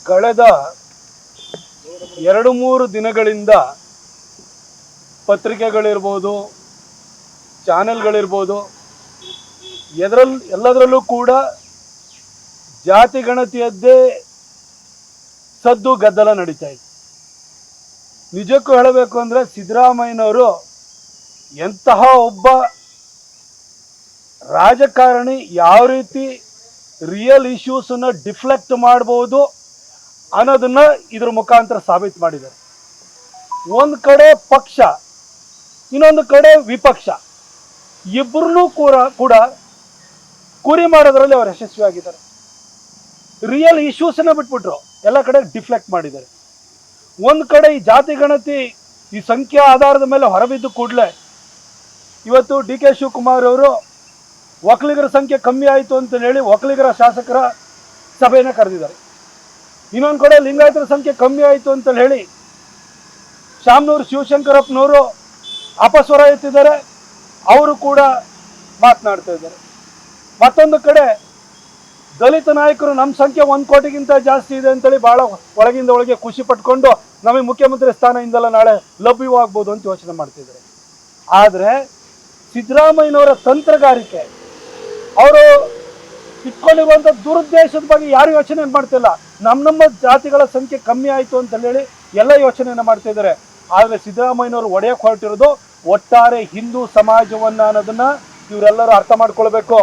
ಕಳೆದ 2-3 ದಿನಗಳಿಂದ ಪತ್ರಿಕೆಗಳಿರ್ಬೋದು, ಚಾನೆಲ್ಗಳಿರ್ಬೋದು, ಎಲ್ಲದರಲ್ಲೂ ಕೂಡ ಜಾತಿ ಗಣತಿಯದ್ದೇ ಸದ್ದು ಗದ್ದಲ ನಡೀತಾ ಇದೆ. ನಿಜಕ್ಕೂ ಹೇಳಬೇಕು ಅಂದರೆ ಸಿದ್ದರಾಮಯ್ಯನವರು ಎಂತಹ ಒಬ್ಬ ರಾಜಕಾರಣಿ ಯಾವ ರೀತಿ ರಿಯಲ್ ಇಶ್ಯೂಸನ್ನು ಡಿಫ್ಲೆಕ್ಟ್ ಮಾಡ್ಬೋದು ಅನ್ನೋದನ್ನು ಇದ್ರ ಮುಖಾಂತರ ಸಾಬೀತು ಮಾಡಿದ್ದಾರೆ. ಒಂದು ಕಡೆ ಪಕ್ಷ, ಇನ್ನೊಂದು ಕಡೆ ವಿಪಕ್ಷ, ಇಬ್ಬರನ್ನೂ ಕೂಡ ಕುರಿ ಮಾಡೋದ್ರಲ್ಲಿ ಅವರು ಯಶಸ್ವಿಯಾಗಿದ್ದಾರೆ. ರಿಯಲ್ ಇಶ್ಯೂಸನ್ನು ಬಿಟ್ಬಿಟ್ರು, ಎಲ್ಲ ಕಡೆ ಡಿಫ್ಲೆಕ್ಟ್ ಮಾಡಿದ್ದಾರೆ. ಒಂದು ಕಡೆ ಈ ಜಾತಿ ಗಣತಿ ಈ ಸಂಖ್ಯಾ ಆಧಾರದ ಮೇಲೆ ಹೊರಬಿದ್ದು ಕೂಡಲೇ ಇವತ್ತು DK ಶಿವಕುಮಾರ್ ಅವರು ಒಕ್ಕಲಿಗರ ಸಂಖ್ಯೆ ಕಮ್ಮಿ ಆಯಿತು ಅಂತ ಹೇಳಿ ಒಕ್ಕಲಿಗರ ಶಾಸಕರ ಸಭೆಯನ್ನು ಕರೆದಿದ್ದಾರೆ. ಇನ್ನೊಂದು ಕಡೆ ಲಿಂಗಾಯತರ ಸಂಖ್ಯೆ ಕಮ್ಮಿ ಆಯಿತು ಅಂತ ಹೇಳಿ ಶಾಮನೂರು ಶಿವಶಂಕರಪ್ಪನವರು ಅಪಸ್ವರ ಎತ್ತಿದ್ದಾರೆ, ಅವರು ಕೂಡ ಮಾತನಾಡ್ತಾ ಇದ್ದಾರೆ. ಮತ್ತೊಂದು ಕಡೆ ದಲಿತ ನಾಯಕರು ನಮ್ಮ ಸಂಖ್ಯೆ 1 ಕೋಟಿಗಿಂತ ಜಾಸ್ತಿ ಇದೆ ಅಂತೇಳಿ ಭಾಳ ಒಳಗಿಂದ ಒಳಗೆ ಖುಷಿ ಪಟ್ಕೊಂಡು ನಮಗೆ ಮುಖ್ಯಮಂತ್ರಿ ಸ್ಥಾನದಿಂದಲ್ಲ ನಾಳೆ ಲಭ್ಯವಾಗ್ಬೋದು ಅಂತ ಯೋಚನೆ ಮಾಡ್ತಿದ್ದಾರೆ. ಆದರೆ ಸಿದ್ದರಾಮಯ್ಯನವರ ತಂತ್ರಗಾರಿಕೆ, ಅವರು ಇಟ್ಕೊಂಡಿರುವಂಥ ದುರುದ್ದೇಶದ ಬಗ್ಗೆ ಯಾರು ಯೋಚನೆ ಮಾಡ್ತಿಲ್ಲ. ನಮ್ಮ ಜಾತಿಗಳ ಸಂಖ್ಯೆ ಕಮ್ಮಿ ಆಯಿತು ಅಂತ ಹೇಳಿ ಎಲ್ಲ ಯೋಚನೆಯನ್ನು ಮಾಡ್ತಾ ಇದ್ದಾರೆ. ಆದರೆ ಸಿದ್ದರಾಮಯ್ಯನವರು ಒಡೆಯಕ್ಕೆ ಹೊರಟಿರೋದು ಒಟ್ಟಾರೆ ಹಿಂದೂ ಸಮಾಜವನ್ನು ಅನ್ನೋದನ್ನು ಇವರೆಲ್ಲರೂ ಅರ್ಥ ಮಾಡ್ಕೊಳ್ಬೇಕು.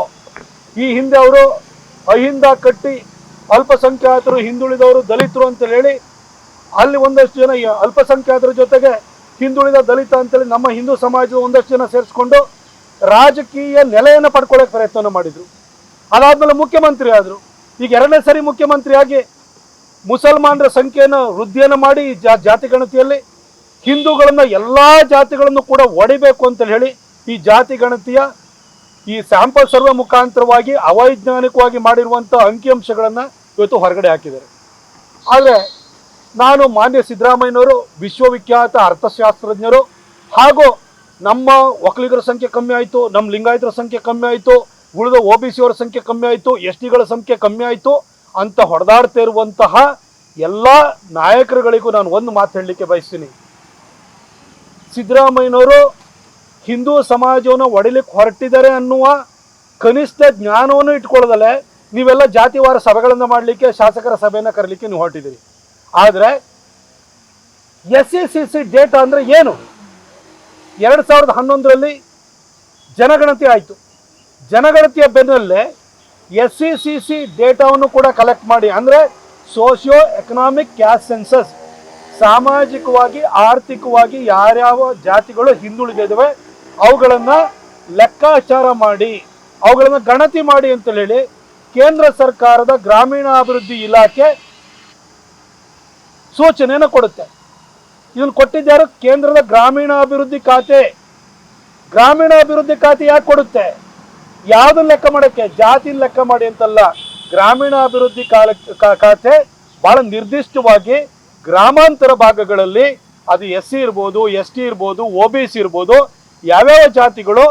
ಈ ಹಿಂದೆ ಅವರು ಅಹಿಂದ ಕಟ್ಟಿ ಅಲ್ಪಸಂಖ್ಯಾತರು, ಹಿಂದುಳಿದವರು, ದಲಿತರು ಅಂತ ಹೇಳಿ ಅಲ್ಲಿ ಒಂದಷ್ಟು ಜನ ಅಲ್ಪಸಂಖ್ಯಾತರ ಜೊತೆಗೆ ಹಿಂದುಳಿದ ದಲಿತ ಅಂತೇಳಿ ನಮ್ಮ ಹಿಂದೂ ಸಮಾಜದ ಒಂದಷ್ಟು ಜನ ಸೇರಿಸ್ಕೊಂಡು ರಾಜಕೀಯ ನೆಲೆಯನ್ನು ಪಡ್ಕೊಳ್ಳೋಕೆ ಪ್ರಯತ್ನ ಮಾಡಿದರು. ಅದಾದಮೇಲೆ ಮುಖ್ಯಮಂತ್ರಿ ಆದರು. ಈಗ 2ನೇ ಸರಿ ಮುಖ್ಯಮಂತ್ರಿಯಾಗಿ ಮುಸಲ್ಮಾನರ ಸಂಖ್ಯೆಯನ್ನು ವೃದ್ಧಿಯನ್ನು ಮಾಡಿ ಈ ಜಾತಿ ಗಣತಿಯಲ್ಲಿ ಹಿಂದೂಗಳನ್ನು ಎಲ್ಲ ಜಾತಿಗಳನ್ನು ಕೂಡ ಒಡಿಬೇಕು ಅಂತ ಹೇಳಿ ಈ ಜಾತಿ ಗಣತಿಯ ಈ ಸ್ಯಾಂಪಲ್ ಸರ್ವೆ ಮುಖಾಂತರವಾಗಿ ಅವೈಜ್ಞಾನಿಕವಾಗಿ ಮಾಡಿರುವಂಥ ಅಂಕಿಅಂಶಗಳನ್ನು ಇವತ್ತು ಹೊರಗಡೆ ಹಾಕಿದ್ದಾರೆ. ಆದರೆ ನಾನು ಮಾನ್ಯ ಸಿದ್ದರಾಮಯ್ಯನವರು ವಿಶ್ವವಿಖ್ಯಾತ ಅರ್ಥಶಾಸ್ತ್ರಜ್ಞರು, ಹಾಗೂ ನಮ್ಮ ಒಕ್ಕಲಿಗರ ಸಂಖ್ಯೆ ಕಮ್ಮಿ ಆಯಿತು, ನಮ್ಮ ಲಿಂಗಾಯತರ ಸಂಖ್ಯೆ ಕಮ್ಮಿ ಆಯಿತು, ಉಳಿದ OBC ಅವರ ಸಂಖ್ಯೆ ಕಮ್ಮಿ ಆಯಿತು, STಗಳ ಸಂಖ್ಯೆ ಕಮ್ಮಿ ಆಯಿತು ಅಂತ ಹೊಡೆದಾಡ್ತಾ ಇರುವಂತಹ ಎಲ್ಲ ನಾಯಕರುಗಳಿಗೂ ನಾನು ಒಂದು ಮಾತು ಹೇಳಲಿಕ್ಕೆ ಬಯಸ್ತೀನಿ. ಸಿದ್ದರಾಮಯ್ಯನವರು ಹಿಂದೂ ಸಮಾಜವನ್ನು ಒಡಿಲಿಕ್ಕೆ ಹೊರಟಿದ್ದಾರೆ ಅನ್ನುವ ಕನಿಷ್ಠ ಜ್ಞಾನವನ್ನು ಇಟ್ಕೊಳ್ಳೋದಲ್ಲೇ ನೀವೆಲ್ಲ ಜಾತಿವಾರ ಸಭೆಗಳನ್ನು ಮಾಡಲಿಕ್ಕೆ, ಶಾಸಕರ ಸಭೆಯನ್ನು ಕರೀಲಿಕ್ಕೆ ನೀವು ಹೊರಟಿದ್ದೀರಿ. ಆದರೆ SCC ಡೇಟಾ ಅಂದರೆ ಏನು? 2011ರಲ್ಲಿ ಜನಗಣತಿ ಆಯಿತು. ಜನಗಣತಿಯ ಬೆನ್ನಲ್ಲೇ SCC ಡೇಟಾವನ್ನು ಕೂಡ ಕಲೆಕ್ಟ್ ಮಾಡಿ, ಅಂದರೆ ಸೋಷಿಯೋ ಎಕನಾಮಿಕ್ ಕ್ಯಾಸ್ಟ್ ಸೆನ್ಸಸ್, ಸಾಮಾಜಿಕವಾಗಿ ಆರ್ಥಿಕವಾಗಿ ಯಾರ್ಯಾವ ಜಾತಿಗಳು ಹಿಂದುಳಿದಿದ್ದಾವೆ ಅವುಗಳನ್ನು ಲೆಕ್ಕಾಚಾರ ಮಾಡಿ, ಅವುಗಳನ್ನು ಗಣತಿ ಮಾಡಿ ಅಂತ ಹೇಳಿ ಕೇಂದ್ರ ಸರ್ಕಾರದ ಗ್ರಾಮೀಣಾಭಿವೃದ್ಧಿ ಇಲಾಖೆ ಸೂಚನೆಯನ್ನು ಕೊಡುತ್ತೆ. ಇದನ್ನು ಕೊಟ್ಟಿದ್ಯಾರು? ಕೇಂದ್ರದ ಗ್ರಾಮೀಣಾಭಿವೃದ್ಧಿ ಖಾತೆ. ಗ್ರಾಮೀಣಾಭಿವೃದ್ಧಿ ಖಾತೆ ಯಾಕೆ ಕೊಡುತ್ತೆ? ಯಾವುದನ್ನು ಲೆಕ್ಕ ಮಾಡೋಕ್ಕೆ? ಜಾತಿನ ಲೆಕ್ಕ ಮಾಡಿ ಅಂತಲ್ಲ. ಗ್ರಾಮೀಣಾಭಿವೃದ್ಧಿ ಖಾತೆ ಭಾಳ ನಿರ್ದಿಷ್ಟವಾಗಿ ಗ್ರಾಮಾಂತರ ಭಾಗಗಳಲ್ಲಿ, ಅದು SC ಇರ್ಬೋದು, ST ಇರ್ಬೋದು, OBC ಇರ್ಬೋದು, ಯಾವ್ಯಾವ ಜಾತಿಗಳು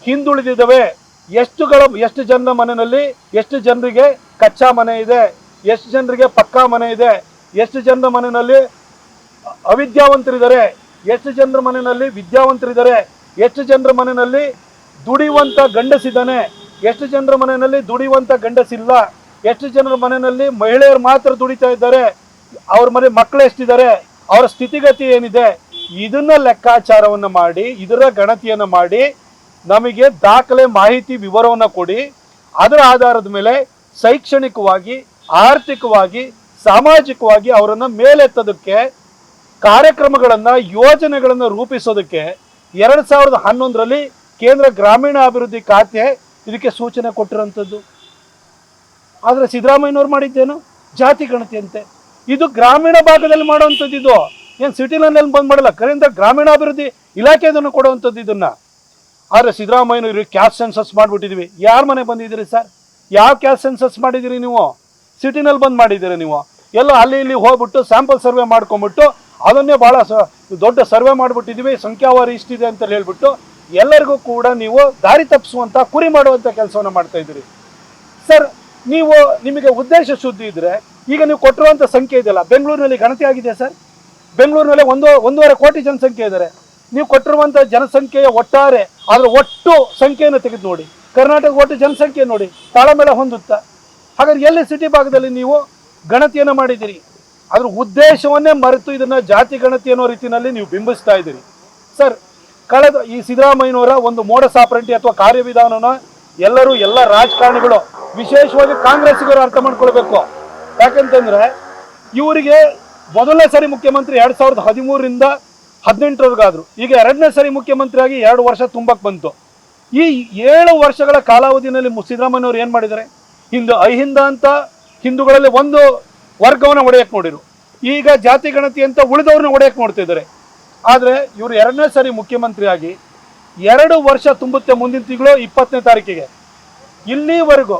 ಹಿಂದುಳಿದಿದ್ದಾವೆ, ಎಷ್ಟು ಜನರ ಮನೆಯಲ್ಲಿ ಎಷ್ಟು ಜನರಿಗೆ ಕಚ್ಚಾ ಮನೆ ಇದೆ, ಎಷ್ಟು ಜನರಿಗೆ ಪಕ್ಕಾ ಮನೆ ಇದೆ, ಎಷ್ಟು ಜನರ ಮನೆಯಲ್ಲಿ ಅವಿದ್ಯಾವಂತರಿದ್ದಾರೆ, ಎಷ್ಟು ಜನರ ಮನೆಯಲ್ಲಿ ವಿದ್ಯಾವಂತರಿದ್ದಾರೆ, ಎಷ್ಟು ಜನರ ಮನೆಯಲ್ಲಿ ದುಡಿಯುವಂಥ ಗಂಡಸಿದ್ದಾನೆ, ಎಷ್ಟು ಜನರ ಮನೆಯಲ್ಲಿ ದುಡಿಯುವಂಥ ಗಂಡಸಿಲ್ಲ, ಎಷ್ಟು ಜನರ ಮನೆಯಲ್ಲಿ ಮಹಿಳೆಯರು ಮಾತ್ರ ದುಡಿತಾ ಇದ್ದಾರೆ, ಅವ್ರ ಮನೆ ಮಕ್ಕಳು ಎಷ್ಟಿದ್ದಾರೆ, ಅವರ ಸ್ಥಿತಿಗತಿ ಏನಿದೆ, ಇದನ್ನ ಲೆಕ್ಕಾಚಾರವನ್ನು ಮಾಡಿ, ಇದರ ಗಣತಿಯನ್ನು ಮಾಡಿ ನಮಗೆ ದಾಖಲೆ ಮಾಹಿತಿ ವಿವರವನ್ನು ಕೊಡಿ. ಅದರ ಆಧಾರದ ಮೇಲೆ ಶೈಕ್ಷಣಿಕವಾಗಿ, ಆರ್ಥಿಕವಾಗಿ, ಸಾಮಾಜಿಕವಾಗಿ ಅವರನ್ನು ಮೇಲೆತ್ತೋದಕ್ಕೆ ಕಾರ್ಯಕ್ರಮಗಳನ್ನು, ಯೋಜನೆಗಳನ್ನು ರೂಪಿಸೋದಕ್ಕೆ 2011ರಲ್ಲಿ ಕೇಂದ್ರ ಗ್ರಾಮೀಣಾಭಿವೃದ್ಧಿ ಖಾತೆ ಇದಕ್ಕೆ ಸೂಚನೆ ಕೊಟ್ಟಿರೋಂಥದ್ದು. ಆದರೆ ಸಿದ್ದರಾಮಯ್ಯನವ್ರು ಮಾಡಿದ್ದೇನು? ಜಾತಿ ಗಣತಿ ಅಂತೆ. ಇದು ಗ್ರಾಮೀಣ ಭಾಗದಲ್ಲಿ ಮಾಡುವಂಥದ್ದು. ಇದು ಏನು ಸಿಟಿನಲ್ಲಿ ಬಂದ್ ಮಾಡಲ್ಲ, ಕರೆಯಿಂದ ಗ್ರಾಮೀಣಾಭಿವೃದ್ಧಿ ಇಲಾಖೆ ಇದನ್ನು ಕೊಡುವಂಥದ್ದು ಇದನ್ನು. ಆದರೆ ಸಿದ್ದರಾಮಯ್ಯನವರು ಕ್ಯಾಸ್ಟ್ ಸೆನ್ಸಸ್ ಮಾಡಿಬಿಟ್ಟಿದ್ವಿ. ಯಾರ ಮನೆ ಬಂದಿದ್ದೀರಿ ಸರ್? ಯಾವ ಕ್ಯಾಸ್ಟ್ ಸೆನ್ಸಸ್ ಮಾಡಿದ್ದೀರಿ ನೀವು? ಸಿಟಿನಲ್ಲಿ ಬಂದ್ ಮಾಡಿದ್ದೀರಿ ನೀವು? ಎಲ್ಲ ಅಲ್ಲಿ ಇಲ್ಲಿ ಹೋಗ್ಬಿಟ್ಟು ಸ್ಯಾಂಪಲ್ ಸರ್ವೆ ಮಾಡ್ಕೊಂಬಿಟ್ಟು ಅದನ್ನೇ ಭಾಳ ದೊಡ್ಡ ಸರ್ವೆ ಮಾಡಿಬಿಟ್ಟಿದ್ವಿ, ಸಂಖ್ಯಾವಾರು ಇಷ್ಟಿದೆ ಅಂತ ಹೇಳ್ಬಿಟ್ಟು ಎಲ್ಲರಿಗೂ ಕೂಡ ನೀವು ದಾರಿ ತಪ್ಪಿಸುವಂಥ, ಕುರಿ ಮಾಡುವಂಥ ಕೆಲಸವನ್ನು ಮಾಡ್ತಾ ಇದ್ದೀರಿ ಸರ್. ನಿಮಗೆ ಉದ್ದೇಶ ಶುದ್ಧಿ ಇದ್ದರೆ ಈಗ ನೀವು ಕೊಟ್ಟಿರುವಂಥ ಸಂಖ್ಯೆ ಇದೆಯಲ್ಲ, ಬೆಂಗಳೂರಿನಲ್ಲಿ ಗಣತಿ ಆಗಿದೆ ಸರ್. ಬೆಂಗಳೂರಿನಲ್ಲಿ 1.5 ಕೋಟಿ ಜನಸಂಖ್ಯೆ ಇದ್ದಾರೆ. ನೀವು ಕೊಟ್ಟಿರುವಂಥ ಜನಸಂಖ್ಯೆಯ ಒಟ್ಟಾರೆ ಅದರ ಒಟ್ಟು ಸಂಖ್ಯೆಯನ್ನು ತೆಗೆದು ನೋಡಿ, ಕರ್ನಾಟಕ ಒಟ್ಟು ಜನಸಂಖ್ಯೆ ನೋಡಿ, ತಾಳಮೇಳ ಹೊಂದುತ್ತಾ? ಹಾಗಾದ್ರೆ ಎಲ್ಲಿ ಸಿಟಿ ಭಾಗದಲ್ಲಿ ನೀವು ಗಣತಿಯನ್ನು ಮಾಡಿದ್ದೀರಿ? ಅದ್ರ ಉದ್ದೇಶವನ್ನೇ ಮರೆತು ಇದನ್ನು ಜಾತಿ ಗಣತಿ ಅನ್ನೋ ರೀತಿಯಲ್ಲಿ ನೀವು ಬಿಂಬಿಸ್ತಾ ಇದ್ದೀರಿ ಸರ್. ಕಳೆದ ಈ ಸಿದ್ದರಾಮಯ್ಯನವರ ಒಂದು ಮೋಡಸ್ ಆಪರೆಂಟಿ ಅಥವಾ ಕಾರ್ಯವಿಧಾನನ ಎಲ್ಲ ರಾಜಕಾರಣಿಗಳು, ವಿಶೇಷವಾಗಿ ಕಾಂಗ್ರೆಸ್ಸಿಗರು ಅರ್ಥ ಮಾಡ್ಕೊಳ್ಬೇಕು. ಯಾಕಂತಂದ್ರೆ ಇವರಿಗೆ ಮೊದಲನೇ ಸರಿ ಮುಖ್ಯಮಂತ್ರಿ 2013ರಿಂದ 2018 ಈಗ 2ನೇ ಸರಿ ಮುಖ್ಯಮಂತ್ರಿಯಾಗಿ 2 ವರ್ಷ ತುಂಬಕ್ಕೆ ಬಂತು. ಈ 7 ವರ್ಷಗಳ ಕಾಲಾವಧಿಯಲ್ಲಿ ಸಿದ್ದರಾಮಯ್ಯನವರು ಏನು ಮಾಡಿದ್ದಾರೆ? ಅಹಿಂದ ಅಂತ ಹಿಂದೂಗಳಲ್ಲಿ ಒಂದು ವರ್ಗವನ್ನು ಒಡೆಯಕ್ಕೆ ನೋಡಿರು, ಈಗ ಜಾತಿ ಗಣತಿ ಅಂತ ಉಳಿದವ್ರನ್ನ ಒಡೆಯಕ್ಕೆ ನೋಡ್ತಿದ್ದಾರೆ. ಆದರೆ ಇವರು 2ನೇ ಸರಿ ಮುಖ್ಯಮಂತ್ರಿಯಾಗಿ 2 ವರ್ಷ ತುಂಬುತ್ತೆ ಮುಂದಿನ ತಿಂಗಳು 20ನೇ ತಾರೀಕಿಗೆ. ಇಲ್ಲಿವರೆಗೂ